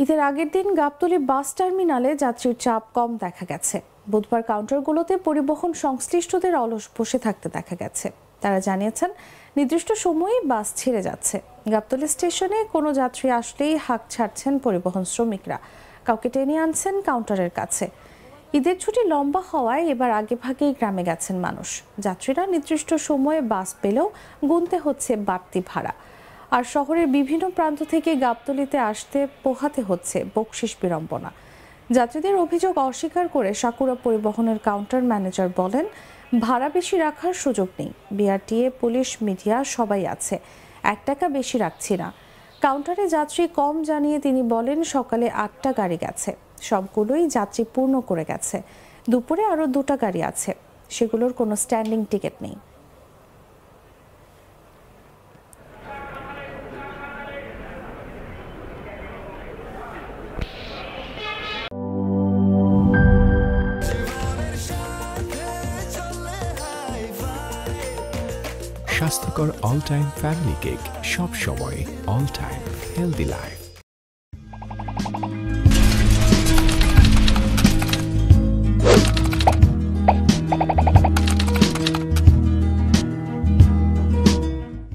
ঈদের আগের দিন গাবতলী বাস টার্মিনালে যাত্রীর চাপ কম দেখা গেছে। বুধবার কাউন্টারগুলোতে পরিবহন সংশ্লিষ্টদের অলস বসে থাকতে দেখা গেছে। তারা জানিয়েছেন নির্দিষ্ট সময়ে বাস ছেড়ে যাচ্ছে। গাবতলী স্টেশনে কোনো যাত্রী আসলেই হাঁক ছাড়ছেন পরিবহন শ্রমিকরা, কাউকে টেনে আনছেন কাউন্টারের কাছে। ঈদের ছুটি লম্বা হওয়ায় এবার আগেভাগেই গ্রামে গেছেন মানুষ। যাত্রীরা নির্দিষ্ট সময়ে বাস পেলেও গুনতে হচ্ছে বাড়তি ভাড়া। আর শহরের বিভিন্ন প্রান্ত থেকে গাবতলীতে আসতে পোহাতে হচ্ছে বকশিশ বিড়ম্বনা। যাত্রীদের অভিযোগ অস্বীকার করে সাকুরা পরিবহনের কাউন্টার ম্যানেজার বলেন, ভাড়া বেশি রাখার সুযোগ নেই। বিআরটিএ, পুলিশ, মিডিয়া সবাই আছে, 1 টাকা বেশি রাখছি না। কাউন্টারে যাত্রী কম জানিয়ে তিনি বলেন, সকালে 8টা গাড়ি গেছে, সবগুলোই যাত্রী পূর্ণ করে গেছে। দুপুরে আরও 2টা গাড়ি আছে, সেগুলোর কোনো স্ট্যান্ডিং টিকিট নেই। স্বাস্থ্যকর অল টাইম ফ্যামিলি কেক, সব সময় অল টাইম হেলদি লাইফ।